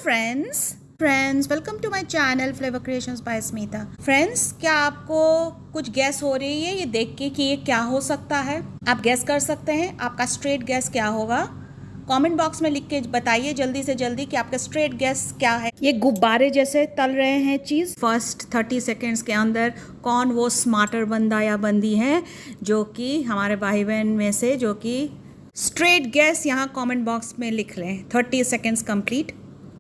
Friends welcome to my channel flavour creations by Smita. Friends, क्या आपको कुछ गैस हो रही है ये देख के कि ये क्या हो सकता है? आप गैस कर सकते हैं? आपका स्ट्रेट गैस क्या होगा? कमेंट बॉक्स में लिख के बताइए जल्दी से जल्दी कि आपका स्ट्रेट गैस क्या है। ये गुब्बारे जैसे तल रहे हैं चीज़। फर्स्ट 30 सेकेंड्स के अंदर कौन वो स्मार्टर बंदा या बंदी है जो कि हमारे भाई बहन में से जो कि स्ट्रेट गैस यहाँ कमेंट बॉक्स में लिख लें। 30 सेकेंड्स कंप्लीट।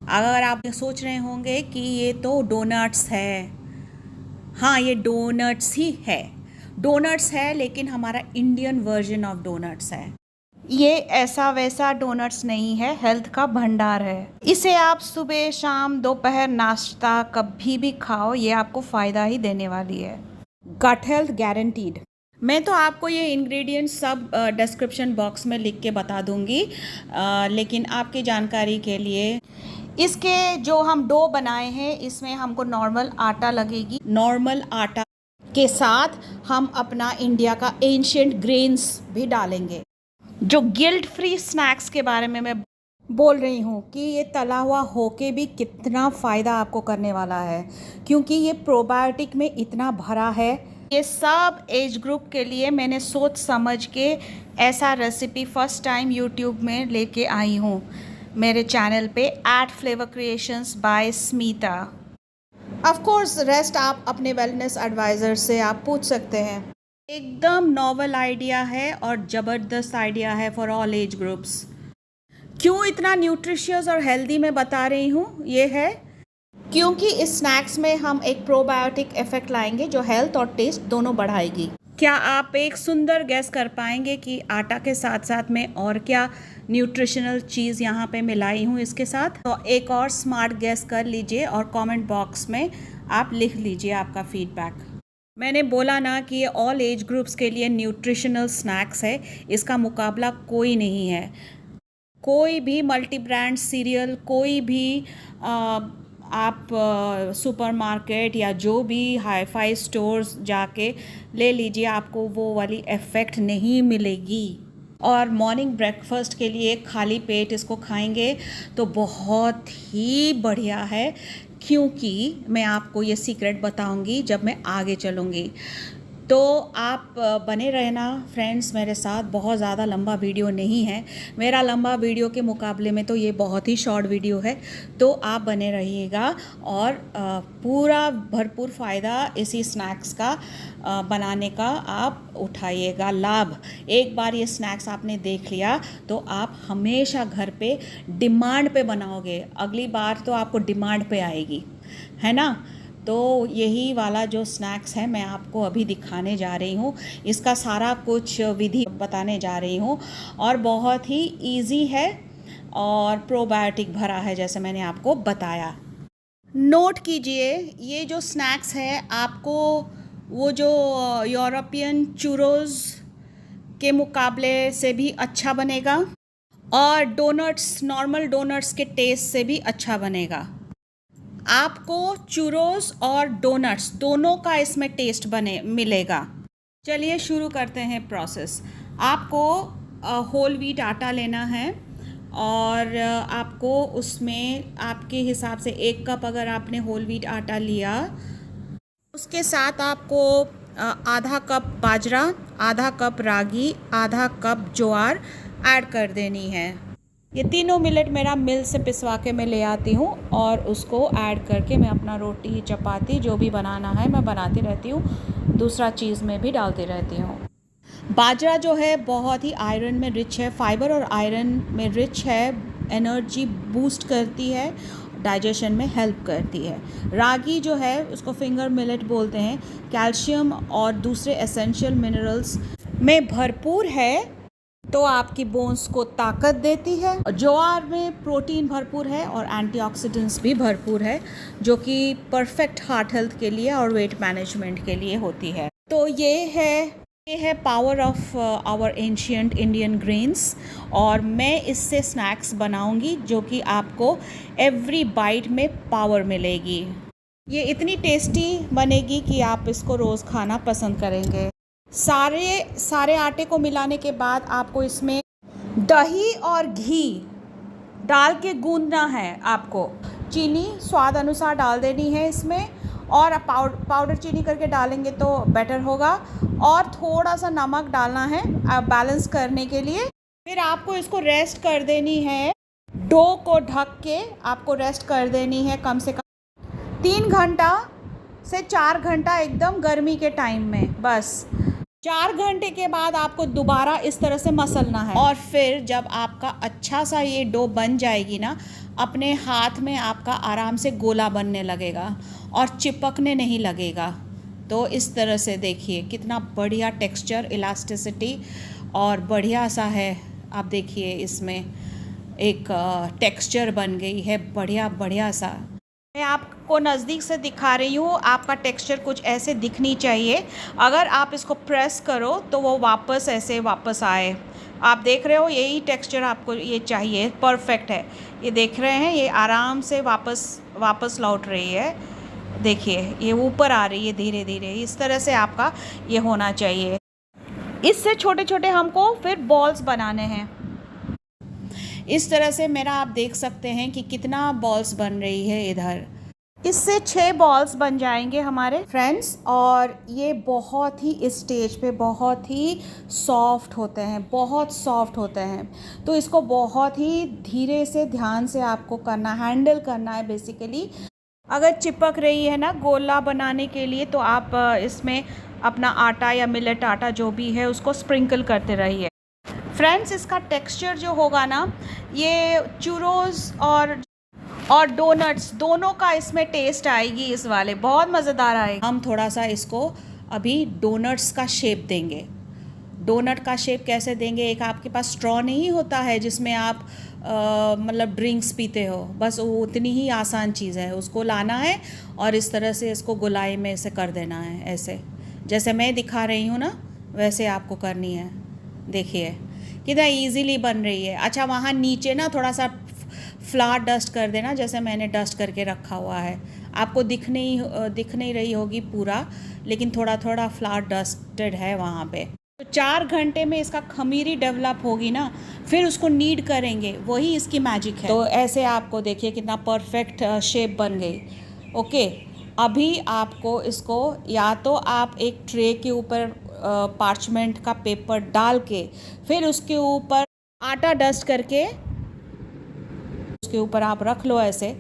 अगर आप सोच रहे होंगे कि ये तो डोनट्स है, हाँ ये डोनट्स ही है। डोनट्स है लेकिन हमारा इंडियन वर्जन ऑफ डोनट्स है। ये ऐसा वैसा डोनट्स नहीं है, हेल्थ का भंडार है। इसे आप सुबह शाम दोपहर नाश्ता कभी भी खाओ, ये आपको फ़ायदा ही देने वाली है। Gut health guaranteed. मैं तो आपको ये इंग्रेडिएंट्स सब डिस्क्रिप्शन बॉक्स में लिख के बता दूंगी, लेकिन आपकी जानकारी के लिए इसके जो हम डो बनाए हैं इसमें हमको नॉर्मल आटा लगेगी। नॉर्मल आटा के साथ हम अपना इंडिया का एंशिएंट ग्रेन्स भी डालेंगे। जो गिल्ट फ्री स्नैक्स के बारे में मैं बोल रही हूँ कि ये तला हुआ होके भी कितना फ़ायदा आपको करने वाला है, क्योंकि ये प्रोबायोटिक में इतना भरा है। ये सब एज ग्रुप के लिए मैंने सोच समझ के ऐसा रेसिपी फर्स्ट टाइम यूट्यूब में लेके आई हूँ मेरे चैनल पे @flavour creations by Smita. Of course rest आप अपने वेलनेस एडवाइज़र से आप पूछ सकते हैं। एकदम नॉवल आइडिया है और ज़बरदस्त आइडिया है फॉर ऑल एज ग्रुप्स। क्यों इतना न्यूट्रिशियस और हेल्दी मैं बता रही हूँ? ये है क्योंकि इस स्नैक्स में हम एक प्रोबायोटिक इफेक्ट लाएंगे जो हेल्थ और टेस्ट दोनों बढ़ाएगी। क्या आप एक सुंदर गैस कर पाएंगे कि आटा के साथ साथ में और क्या न्यूट्रिशनल चीज़ यहाँ पे मिलाई हूँ इसके साथ? तो एक और स्मार्ट गैस कर लीजिए और कमेंट बॉक्स में आप लिख लीजिए आपका फीडबैक। मैंने बोला ना कि ये ऑल एज ग्रुप्स के लिए न्यूट्रिशनल स्नैक्स है, इसका मुकाबला कोई नहीं है। कोई भी मल्टी ब्रांड सीरियल, कोई भी आप सुपरमार्केट या जो भी हाई फाई स्टोर्स जाके ले लीजिए, आपको वो वाली इफ़ेक्ट नहीं मिलेगी। और मॉर्निंग ब्रेकफास्ट के लिए खाली पेट इसको खाएंगे तो बहुत ही बढ़िया है, क्योंकि मैं आपको ये सीक्रेट बताऊंगी जब मैं आगे चलूँगी। तो आप बने रहना फ्रेंड्स मेरे साथ। बहुत ज़्यादा लंबा वीडियो नहीं है, मेरा लंबा वीडियो के मुकाबले में तो ये बहुत ही शॉर्ट वीडियो है। तो आप बने रहिएगा और पूरा भरपूर फ़ायदा इसी स्नैक्स का बनाने का आप उठाइएगा लाभ। एक बार ये स्नैक्स आपने देख लिया तो आप हमेशा घर पे डिमांड पे बनाओगे, अगली बार तो आपको डिमांड पे आएगी, है ना? तो यही वाला जो स्नैक्स है मैं आपको अभी दिखाने जा रही हूँ, इसका सारा कुछ विधि बताने जा रही हूँ और बहुत ही इजी है और प्रोबायोटिक भरा है जैसे मैंने आपको बताया। नोट कीजिए, ये जो स्नैक्स है आपको वो जो यूरोपियन चूरोज के मुकाबले से भी अच्छा बनेगा और डोनट्स, नॉर्मल डोनट्स के टेस्ट से भी अच्छा बनेगा। आपको चूरोस और डोनट्स दोनों का इसमें टेस्ट मिलेगा। चलिए शुरू करते हैं प्रोसेस। आपको होल व्हीट आटा लेना है और आपको उसमें आपके हिसाब से 1 कप अगर आपने होल व्हीट आटा लिया, उसके साथ आपको आधा कप बाजरा, आधा कप रागी, आधा कप ज्वार ऐड कर देनी है। ये तीनों मिलेट मेरा मिल से पिसवा के मैं ले आती हूँ और उसको ऐड करके मैं अपना रोटी चपाती जो भी बनाना है मैं बनाती रहती हूँ, दूसरा चीज़ में भी डालती रहती हूँ। बाजरा जो है बहुत ही आयरन में रिच है, फाइबर और आयरन में रिच है, एनर्जी बूस्ट करती है, डाइजेशन में हेल्प करती है। रागी जो है उसको फिंगर मिलेट बोलते हैं, कैल्शियम और दूसरे एसेंशियल मिनरल्स में भरपूर है तो आपकी बोन्स को ताकत देती है। ज्वार में प्रोटीन भरपूर है और एंटीऑक्सीडेंट्स भी भरपूर है जो कि परफेक्ट हार्ट हेल्थ के लिए और वेट मैनेजमेंट के लिए होती है। तो ये है power of our ancient Indian grains और मैं इससे स्नैक्स बनाऊंगी जो कि आपको एवरी बाइट में पावर मिलेगी। ये इतनी टेस्टी बनेगी कि आप इसको रोज़ खाना पसंद करेंगे। सारे आटे को मिलाने के बाद आपको इसमें दही और घी डाल के गूंदना है आपको। चीनी स्वाद अनुसार डाल देनी है इसमें, और पाउडर चीनी करके डालेंगे तो बेटर होगा। और थोड़ा सा नमक डालना है बैलेंस करने के लिए। फिर आपको इसको रेस्ट कर देनी है, डो को ढक के आपको रेस्ट कर देनी है कम से कम 3 घंटा से 4 घंटा, एकदम गर्मी के टाइम में। बस 4 घंटे के बाद आपको दोबारा इस तरह से मसलना है। और फिर जब आपका अच्छा सा ये डो बन जाएगी ना, अपने हाथ में आपका आराम से गोला बनने लगेगा और चिपकने नहीं लगेगा। तो इस तरह से देखिए कितना बढ़िया टेक्सचर, इलास्टिसिटी और बढ़िया सा है। आप देखिए इसमें एक टेक्सचर बन गई है बढ़िया बढ़िया सा। मैं आपको नज़दीक से दिखा रही हूँ, आपका टेक्सचर कुछ ऐसे दिखनी चाहिए। अगर आप इसको प्रेस करो तो वो वापस ऐसे वापस आए। आप देख रहे हो, यही टेक्सचर आपको ये चाहिए, परफेक्ट है। ये देख रहे हैं, ये आराम से वापस लौट रही है। देखिए ये ऊपर आ रही है धीरे धीरे, इस तरह से आपका ये होना चाहिए। इससे छोटे छोटे हमको फिर बॉल्स बनाने हैं। इस तरह से मेरा आप देख सकते हैं कि कितना बॉल्स बन रही है इधर। इससे 6 बॉल्स बन जाएंगे हमारे फ्रेंड्स। और ये बहुत ही इस स्टेज पे बहुत ही सॉफ्ट होते हैं, बहुत सॉफ्ट होते हैं। तो इसको बहुत ही धीरे से ध्यान से आपको करना, हैंडल करना है बेसिकली। अगर चिपक रही है ना गोला बनाने के लिए, तो आप इसमें अपना आटा या मिलेट आटा जो भी है उसको स्प्रिंकल करते रहिए। फ्रेंड्स, इसका टेक्सचर जो होगा ना, ये चूरोस और डोनट्स दोनों का इसमें टेस्ट आएगी इस वाले, बहुत मज़ेदार आएगी। हम थोड़ा सा इसको अभी डोनट्स का शेप देंगे। डोनट का शेप कैसे देंगे? एक आपके पास स्ट्रॉ नहीं होता है जिसमें आप मतलब ड्रिंक्स पीते हो, बस वो उतनी ही आसान चीज़ है। उसको लाना है और इस तरह से इसको गोलाई में ऐसे कर देना है, ऐसे जैसे मैं दिखा रही हूँ ना वैसे आपको करनी है। देखिए कितना इजीली बन रही है। अच्छा, वहाँ नीचे ना थोड़ा सा फ्लावर डस्ट कर देना, जैसे मैंने डस्ट करके रखा हुआ है। आपको दिख नहीं रही होगी पूरा, लेकिन थोड़ा थोड़ा फ्लावर डस्टेड है वहाँ पे। तो 4 घंटे में इसका खमीरी डेवलप होगी ना, फिर उसको नीड करेंगे, वही इसकी मैजिक है। तो ऐसे आपको देखिए कितना परफेक्ट शेप बन गई। ओके, अभी आपको इसको या तो आप एक ट्रे के ऊपर पार्चमेंट का पेपर डाल के, फिर उसके ऊपर आटा डस्ट करके उसके ऊपर आप रख लो ऐसे,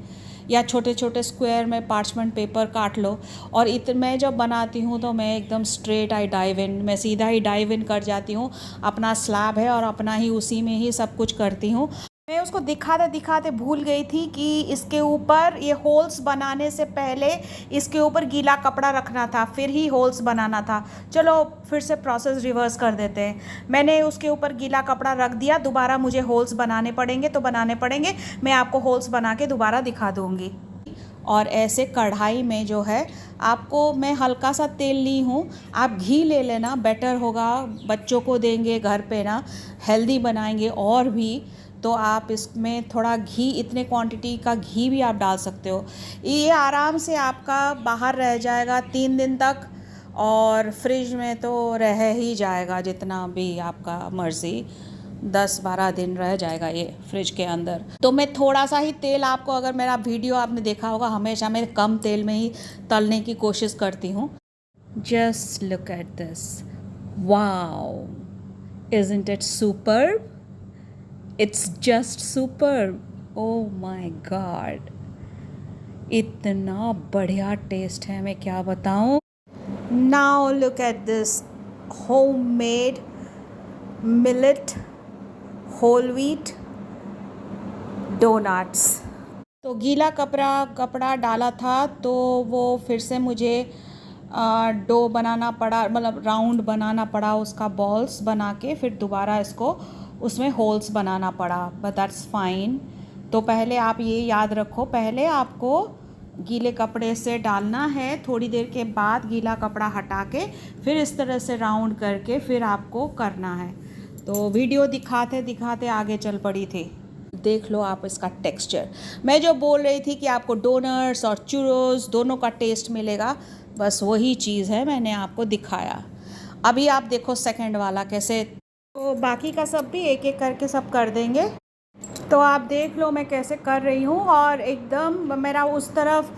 या छोटे छोटे स्क्वायर में पार्चमेंट पेपर काट लो। और मैं जब बनाती हूँ तो मैं एकदम स्ट्रेट आई डाइव इन, मैं सीधा ही डाइव इन कर जाती हूँ। अपना स्लैब है और अपना ही उसी में ही सब कुछ करती हूँ। मैं उसको दिखाते दिखाते भूल गई थी कि इसके ऊपर ये होल्स बनाने से पहले इसके ऊपर गीला कपड़ा रखना था, फिर ही होल्स बनाना था। चलो फिर से प्रोसेस रिवर्स कर देते हैं। मैंने उसके ऊपर गीला कपड़ा रख दिया, दोबारा मुझे होल्स बनाने पड़ेंगे तो बनाने पड़ेंगे। मैं आपको होल्स बना के दोबारा दिखा दूँगी। और ऐसे कढ़ाई में जो है आपको मैं हल्का सा तेल ली हूँ, आप घी ले लेना, बेटर होगा। बच्चों को देंगे घर पे ना, हेल्दी बनाएंगे। और भी तो आप इसमें थोड़ा घी, इतने क्वांटिटी का घी भी आप डाल सकते हो। ये आराम से आपका बाहर रह जाएगा 3 दिन तक, और फ्रिज में तो रह ही जाएगा जितना भी आपका मर्ज़ी, 10-12 दिन रह जाएगा ये फ्रिज के अंदर। तो मैं थोड़ा सा ही तेल, आपको अगर मेरा वीडियो आपने देखा होगा, हमेशा मैं कम तेल में ही तलने की कोशिश करती हूँ। Just look at this, wow, isn't it superb? It's just superb. Oh my God, इतना बढ़िया टेस्ट है, मैं क्या बताऊँ। Now look at this homemade millet whole wheat donuts। तो गीला कपड़ा डाला था तो वो फिर से मुझे डो बनाना पड़ा, मतलब राउंड बनाना पड़ा, उसका बॉल्स बना के फिर दोबारा इसको उसमें होल्स बनाना पड़ा, बट दैट्स फाइन। तो पहले आप ये याद रखो, पहले आपको गीले कपड़े से डालना है, थोड़ी देर के बाद गीला कपड़ा हटा के फिर इस तरह से राउंड करके फिर आपको करना है। तो वीडियो दिखाते दिखाते आगे चल पड़ी थी। देख लो आप इसका टेक्सचर। मैं जो बोल रही थी कि आपको डोनट्स और चूरोस दोनों का टेस्ट मिलेगा, बस वही चीज़ है, मैंने आपको दिखाया। अभी आप देखो सेकंड वाला कैसे। तो बाकी का सब भी एक एक करके सब कर देंगे। तो आप देख लो मैं कैसे कर रही हूँ, और एकदम मेरा उस तरफ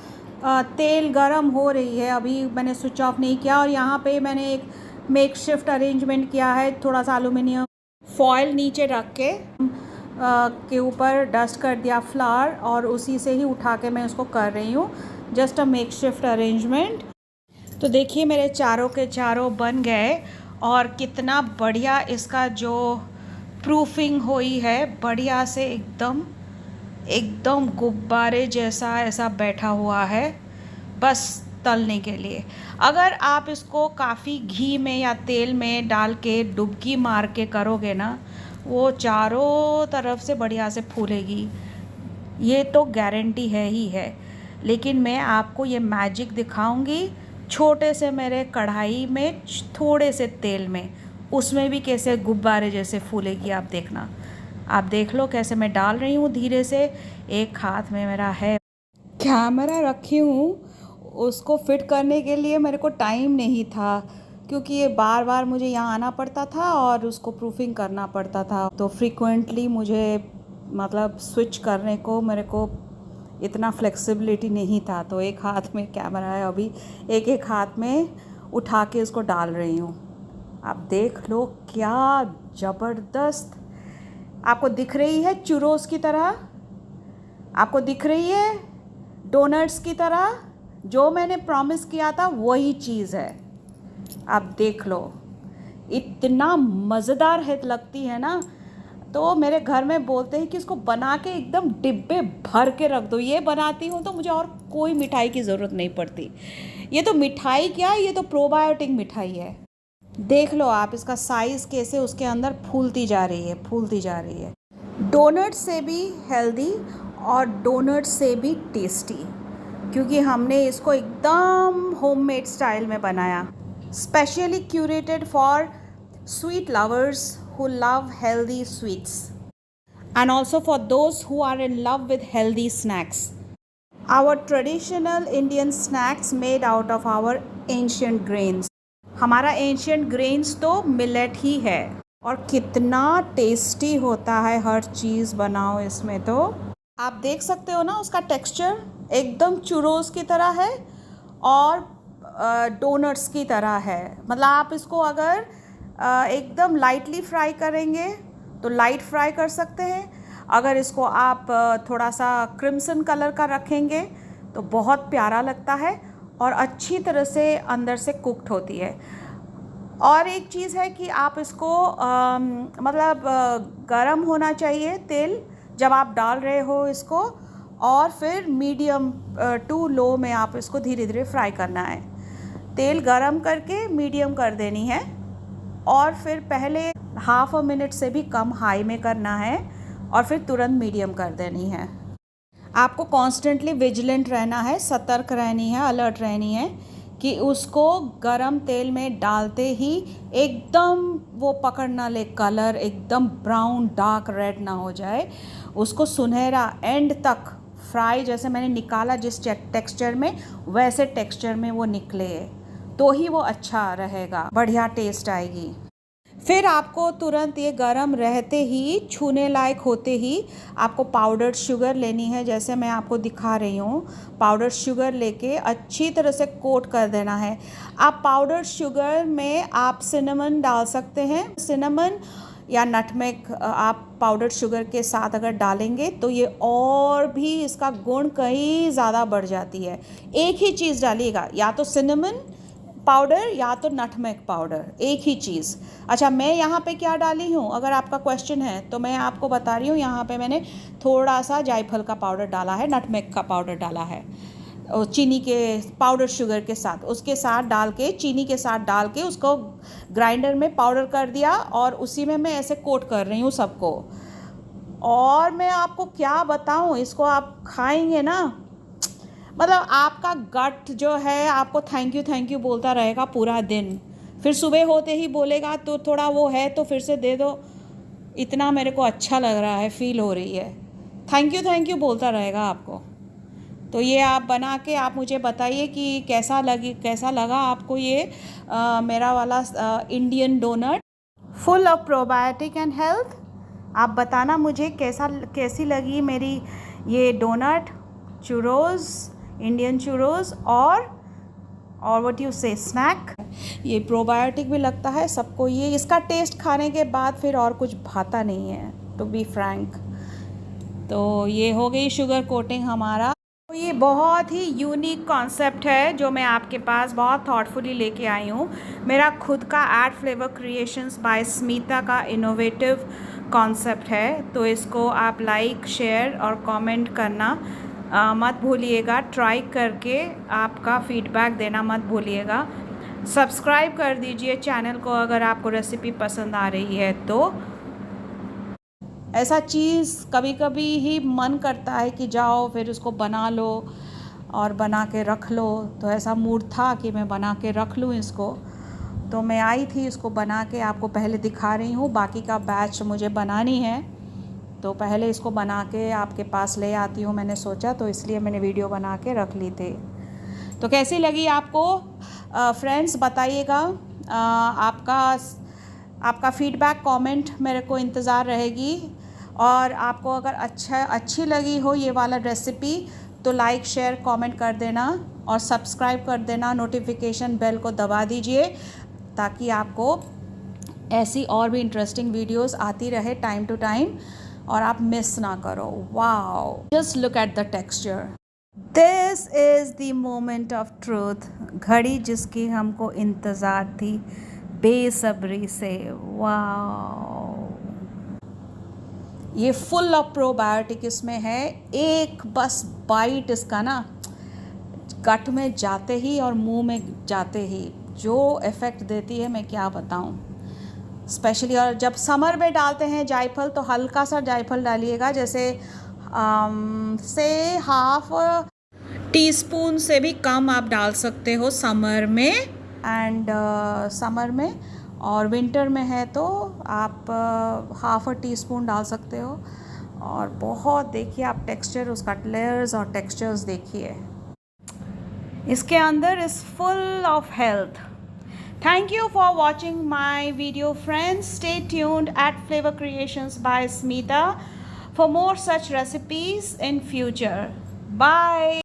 तेल गरम हो रही है। अभी मैंने स्विच ऑफ नहीं किया, और यहाँ पे मैंने एक मेक शिफ्ट अरेंजमेंट किया है। थोड़ा सा एल्युमिनियम फॉयल नीचे रख के ऊपर डस्ट कर दिया फ्लावर, और उसी से ही उठा के मैं उसको कर रही हूँ, just a make shift arrangement. तो देखिए मेरे चारों के चारों बन गए, और कितना बढ़िया इसका जो प्रूफिंग हुई है, बढ़िया से एकदम एकदम गुब्बारे जैसा ऐसा बैठा हुआ है, बस तलने के लिए। अगर आप इसको काफ़ी घी में या तेल में डाल के डुबकी मार के करोगे ना, वो चारों तरफ से बढ़िया से फूलेगी, ये तो गारंटी है ही है। लेकिन मैं आपको ये मैजिक दिखाऊंगी छोटे से मेरे कढ़ाई में, थोड़े से तेल में, उसमें भी कैसे गुब्बारे जैसे फूलेगी। आप देखना, आप देख लो कैसे मैं डाल रही हूँ धीरे से। एक हाथ में मेरा है कैमरा रखी हूँ, उसको फिट करने के लिए मेरे को टाइम नहीं था, क्योंकि ये बार बार मुझे यहाँ आना पड़ता था और उसको प्रूफिंग करना पड़ता था। तो फ्रीक्वेंटली मुझे मतलब स्विच करने को मेरे को इतना फ्लेक्सिबिलिटी नहीं था। तो एक हाथ में कैमरा है, अभी एक एक हाथ में उठा के इसको डाल रही हूँ। आप देख लो क्या ज़बरदस्त आपको दिख रही है, चुरोस की तरह आपको दिख रही है, डोनट्स की तरह। जो मैंने प्रॉमिस किया था वही चीज़ है। आप देख लो, इतना मज़ेदार है लगती है ना। तो मेरे घर में बोलते हैं कि इसको बना के एकदम डिब्बे भर के रख दो। ये बनाती हूँ तो मुझे और कोई मिठाई की ज़रूरत नहीं पड़ती। ये तो मिठाई क्या, ये तो प्रोबायोटिक मिठाई है। देख लो आप इसका साइज़ कैसे उसके अंदर फूलती जा रही है, फूलती जा रही है। डोनट से भी हेल्दी और डोनट से भी टेस्टी, क्योंकि हमने इसको एकदम होममेड स्टाइल में बनाया, specially curated for sweet lovers who love healthy sweets and also for those who are in love with healthy snacks. Our traditional Indian snacks made out of our ancient grains. हमारा ancient grains तो millet ही है, और कितना tasty होता है हर चीज़ बनाओ इसमें। तो आप देख सकते हो ना, उसका टेक्सचर एकदम चुरोस की तरह है और डोनट्स की तरह है। मतलब आप इसको अगर एकदम लाइटली फ्राई करेंगे तो लाइट फ्राई कर सकते हैं। अगर इसको आप थोड़ा सा क्रिम्सन कलर का रखेंगे तो बहुत प्यारा लगता है और अच्छी तरह से अंदर से कुक्ड होती है। और एक चीज़ है कि आप इसको मतलब गरम होना चाहिए तेल जब आप डाल रहे हो इसको, और फिर मीडियम टू लो में आप इसको धीरे धीरे फ्राई करना है। तेल गरम करके मीडियम कर देनी है, और फिर पहले हाफ अ मिनट से भी कम हाई में करना है, और फिर तुरंत मीडियम कर देनी है। आपको कॉन्स्टेंटली विजिलेंट रहना है, सतर्क रहनी है, अलर्ट रहनी है कि उसको गरम तेल में डालते ही एकदम वो पकड़ ना ले, कलर एकदम ब्राउन डार्क रेड ना हो जाए। उसको सुनहरा एंड तक फ्राई, जैसे मैंने निकाला जिस टेक्सचर में, वैसे टेक्सचर में वो निकले तो ही वो अच्छा रहेगा, बढ़िया टेस्ट आएगी। फिर आपको तुरंत ये गरम रहते ही, छूने लायक होते ही आपको पाउडर्ड शुगर लेनी है, जैसे मैं आपको दिखा रही हूँ। पाउडर्ड शुगर लेके अच्छी तरह से कोट कर देना है। आप पाउडर्ड शुगर में आप सिनेमन डाल सकते हैं, सिनेमन या नटमेग आप पाउडर्ड शुगर के साथ अगर डालेंगे तो ये और भी इसका गुण कहीं ज़्यादा बढ़ जाती है। एक ही चीज़ डालिएगा, या तो सिनेमन पाउडर या तो नटमेग पाउडर, एक ही चीज़। अच्छा, मैं यहाँ पे क्या डाली हूँ, अगर आपका क्वेश्चन है तो मैं आपको बता रही हूँ। यहाँ पे मैंने थोड़ा सा जायफल का पाउडर डाला है, नटमेग का पाउडर डाला है, चीनी के पाउडर शुगर के साथ, उसके साथ डाल के, चीनी के साथ डाल के उसको ग्राइंडर में पाउडर कर दिया, और उसी में मैं ऐसे कोट कर रही हूँ सबको। और मैं आपको क्या बताऊँ, इसको आप खाएंगे ना, मतलब आपका गट जो है आपको थैंक यू बोलता रहेगा पूरा दिन। फिर सुबह होते ही बोलेगा तो थोड़ा वो है तो फिर से दे दो, इतना मेरे को अच्छा लग रहा है, फील हो रही है, थैंक यू बोलता रहेगा आपको। तो ये आप बना के आप मुझे बताइए कि कैसा लगा आपको ये मेरा वाला Indian donut, full of probiotic and health, आप बताना मुझे कैसी लगी मेरी ये डोनट, चुरोज़, इंडियन चुरोज़ और व्हाट यू से स्नैक। ये प्रोबायोटिक भी लगता है सबको, ये इसका टेस्ट खाने के बाद फिर और कुछ भाता नहीं है, टू बी फ्रैंक। तो ये हो गई शुगर कोटिंग हमारा। तो ये बहुत ही यूनिक कॉन्सेप्ट है जो मैं आपके पास बहुत थॉटफुली लेके आई हूँ। मेरा खुद का ad flavour creations by Smita का इनोवेटिव कॉन्सेप्ट है। तो इसको आप लाइक, शेयर और कमेंट करना मत भूलिएगा। ट्राई करके आपका फीडबैक देना मत भूलिएगा। सब्सक्राइब कर दीजिए चैनल को अगर आपको रेसिपी पसंद आ रही है तो। ऐसा चीज़ कभी कभी ही मन करता है कि जाओ फिर उसको बना लो और बना के रख लो। तो ऐसा मूड था कि मैं बना के रख लूँ इसको। तो मैं आई थी इसको बना के आपको पहले दिखा रही हूँ। बाकी का बैच मुझे बनानी है, तो पहले इसको बना के आपके पास ले आती हूँ मैंने सोचा, तो इसलिए मैंने वीडियो बना के रख ली थी। तो कैसी लगी आपको फ्रेंड्स बताइएगा। आपका फीडबैक कमेंट मेरे को इंतज़ार रहेगी। और आपको अगर अच्छी लगी हो ये वाला रेसिपी तो लाइक, शेयर, कमेंट कर देना और सब्सक्राइब कर देना। नोटिफिकेशन बेल को दबा दीजिए ताकि आपको ऐसी और भी इंटरेस्टिंग वीडियोस आती रहे टाइम टू टाइम और आप मिस ना करो। Wow, just look at the texture. This is the moment of truth, घड़ी जिसकी हमको इंतज़ार थी बेसब्री से। वाओ, ये फुल ऑफ प्रोबायोटिक इसमें है। एक बस बाइट इसका ना गट में जाते ही और मुंह में जाते ही जो इफ़ेक्ट देती है मैं क्या बताऊं। स्पेशली और जब समर में डालते हैं जायफल तो हल्का सा जायफल डालिएगा, जैसे से हाफ टीस्पून से भी कम आप डाल सकते हो समर में समर में। और विंटर में है तो आप हाफ टीस्पून डाल सकते हो। और बहुत देखिए आप टेक्सचर उसका, लेयर्स और टेक्सचर्स देखिए, इसके अंदर is full of health. Thank you for watching my video friends. Stay tuned at Flavor Creations by Smita for more such recipes in future. Bye.